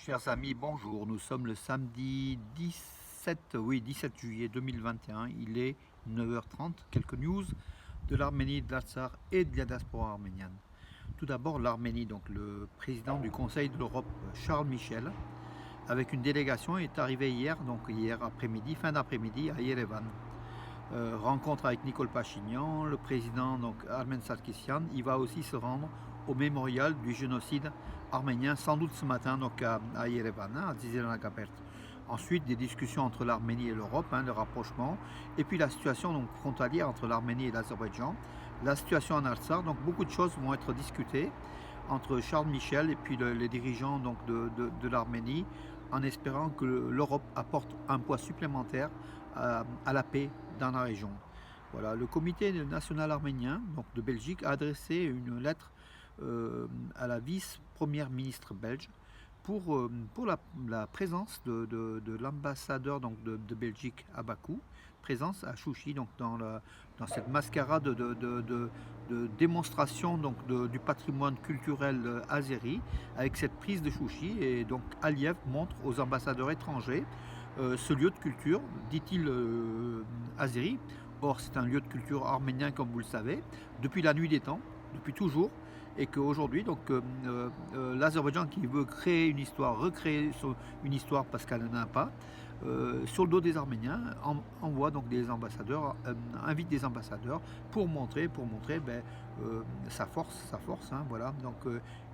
Chers amis, bonjour. Nous sommes le samedi 17 juillet 2021. Il est 9h30. Quelques news de l'Arménie, de l'Artsakh et de la diaspora arménienne. Tout d'abord, l'Arménie, donc le président du Conseil de l'Europe, Charles Michel, avec une délégation, est arrivé hier, après-midi, fin d'après-midi, à Yerevan. Rencontre avec Nicole Pachinian, le président donc Armen Sarkisian. Il va aussi se rendre au mémorial du génocide arménien, sans doute ce matin donc à Yerevan, à Zizanagapert. Ensuite, des discussions entre l'Arménie et l'Europe, le rapprochement, et puis la situation donc frontalière entre l'Arménie et l'Azerbaïdjan, la situation en Artsakh. Donc beaucoup de choses vont être discutées entre Charles Michel et puis les dirigeants donc de l'Arménie, en espérant que l'Europe apporte un poids supplémentaire à la paix dans la région. Voilà, le comité national arménien donc de Belgique a adressé une lettre à la vice-première ministre belge pour la présence de l'ambassadeur de Belgique à Bakou, présence à Chouchi, donc dans cette mascarade de démonstration donc du patrimoine culturel azéri, avec cette prise de Chouchi. Et donc Aliyev montre aux ambassadeurs étrangers ce lieu de culture, dit-il azéri. Or c'est un lieu de culture arménien, comme vous le savez, depuis la nuit des temps, depuis toujours, et qu'aujourd'hui, donc l'Azerbaïdjan qui veut créer une histoire, recréer une histoire parce qu'elle n'en a pas, sur le dos des Arméniens, envoie donc des ambassadeurs, invite des ambassadeurs pour montrer sa force, voilà, donc,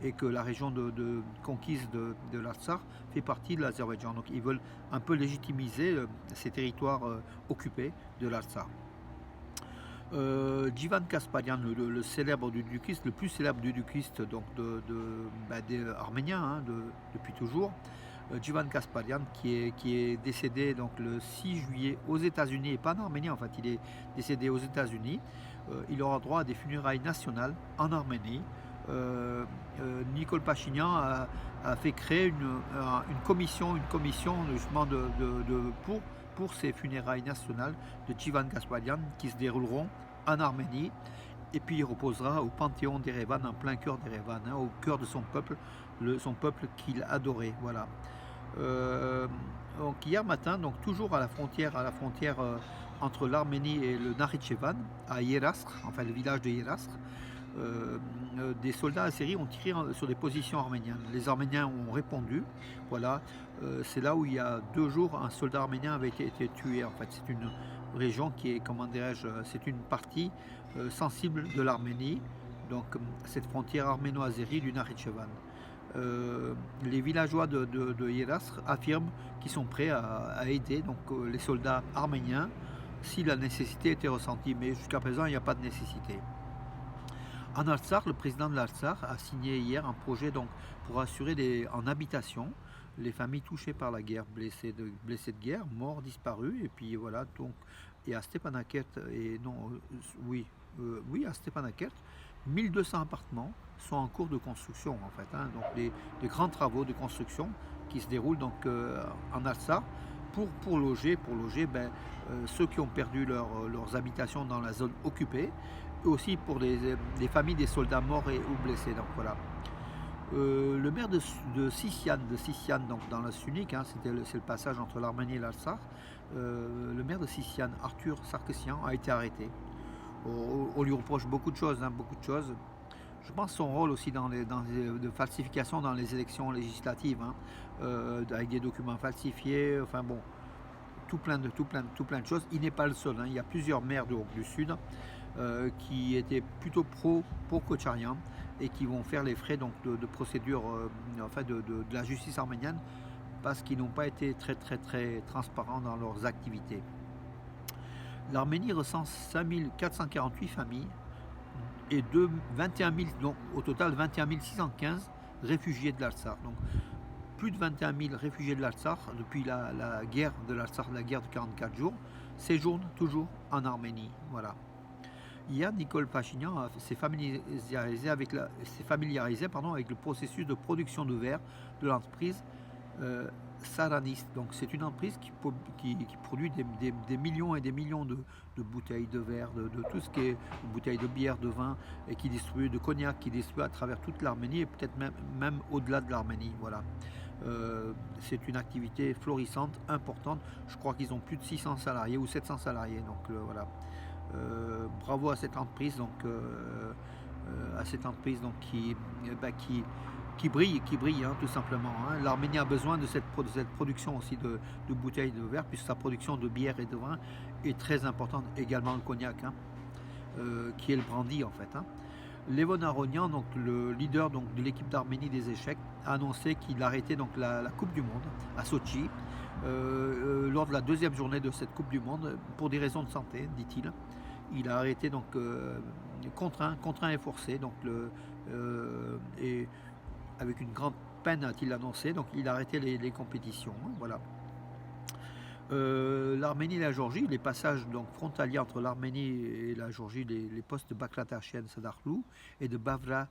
et que la région de conquise de l'Artsakh fait partie de l'Azerbaïdjan. Donc ils veulent un peu légitimiser ces territoires occupés de l'Artsakh. Djivan Kasparyan, le célèbre dudukiste, le plus célèbre dudukiste donc des Arméniens depuis toujours, Djivan Kasparyan qui est décédé donc le 6 juillet aux États-Unis, et pas en Arménie en fait, il est décédé aux États-Unis. Il aura droit à des funérailles nationales en Arménie. Nicole Pachinian a fait créer une commission justement pour ces funérailles nationales de Djivan Kasparyan qui se dérouleront en Arménie, et puis il reposera au Panthéon d'Erevan, en plein cœur d'Erevan, au cœur de son peuple, son peuple qu'il adorait. Voilà. Donc hier matin, donc toujours à la frontière entre l'Arménie et le Nakhitchevan, à Yerastre, enfin le village de Yerastre, des soldats azéris ont tiré sur des positions arméniennes. Les Arméniens ont répondu. Voilà, c'est là où il y a 2 jours un soldat arménien avait été tué. En fait, c'est une région qui est, comment dirais-je, c'est une partie sensible de l'Arménie. Donc cette frontière arméno-azérie du Nakhitchevan. Les villageois de Yerastre affirment qu'ils sont prêts à aider donc les soldats arméniens si la nécessité était ressentie. Mais jusqu'à présent, il n'y a pas de nécessité. En Artsakh, le président de l'Artsakh a signé hier un projet donc, pour assurer en habitation les familles touchées par la guerre, blessées de guerre, morts, disparus, et puis voilà, donc, et à Stepanakert, à Stepanakert, 1200 appartements sont en cours de construction en fait, donc des grands travaux de construction qui se déroulent donc en Artsakh pour loger ceux qui ont perdu leurs habitations dans la zone occupée, et aussi pour les familles des soldats morts ou blessés. Donc voilà. Le maire de Sissian, donc dans la Sunnique, c'est le passage entre l'Arménie et l'Artsakh, le maire de Sissian, Arthur Sarkisian, a été arrêté. On lui reproche beaucoup de choses. Je pense son rôle aussi de falsification dans les élections législatives, avec des documents falsifiés, enfin bon, tout plein de choses. Il n'est pas le seul, il y a plusieurs maires du Sud qui étaient plutôt pro Kocharyan et qui vont faire les frais donc, de procédure de la justice arménienne, parce qu'ils n'ont pas été très transparents dans leurs activités. L'Arménie recense 5448 familles et au total 21 615 réfugiés de l'Artsakh. Donc plus de 21 000 réfugiés de l'Artsakh depuis la guerre de l'Artsakh, la guerre de 44 jours, séjournent toujours en Arménie. Voilà. Hier, Nicole Pachinian s'est familiarisé avec le processus de production de verre de l'entreprise Saranist. Donc c'est une entreprise qui produit des millions et des millions de bouteilles de verre, de tout ce qui est bouteilles de bière, de vin, et qui distribue de cognac, qui distribue à travers toute l'Arménie et peut-être même au-delà de l'Arménie. Voilà. C'est une activité florissante, importante. Je crois qu'ils ont plus de 600 salariés ou 700 salariés. Donc voilà. Bravo à cette entreprise, qui brille hein, tout simplement. Hein. L'Arménie a besoin de cette production aussi de bouteilles de verre, puisque sa production de bière et de vin est très importante, également le cognac, hein, qui est le brandy en fait. Hein. Levon Aronian, donc le leader donc, de l'équipe d'Arménie des échecs, a annoncé qu'il arrêtait donc la Coupe du Monde à Sochi lors de la deuxième journée de cette Coupe du Monde pour des raisons de santé, dit-il. Il a arrêté donc contraint et forcé, donc et avec une grande peine a-t-il annoncé, donc il a arrêté les compétitions. Hein, voilà. L'Arménie et la Géorgie, les passages donc frontaliers entre l'Arménie et la Géorgie, les postes de Baklatashian Sadarlou et de Bavra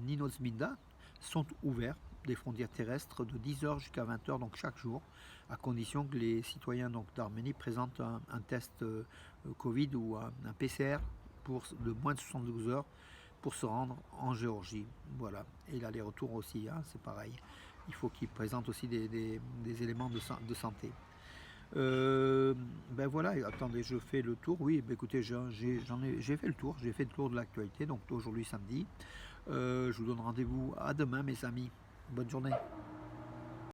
Ninozminda sont ouverts des frontières terrestres de 10h jusqu'à 20h donc chaque jour, à condition que les citoyens donc d'Arménie présentent un test Covid ou un PCR de moins de 72 heures pour se rendre en Géorgie. Voilà. Et l'aller-retour aussi, hein, c'est pareil. Il faut qu'ils présentent aussi des éléments de santé. Ben voilà, attendez, je fais le tour. Oui, ben écoutez, j'ai fait le tour. J'ai fait le tour de l'actualité, donc aujourd'hui samedi. Je vous donne rendez-vous à demain, mes amis. Bonne journée.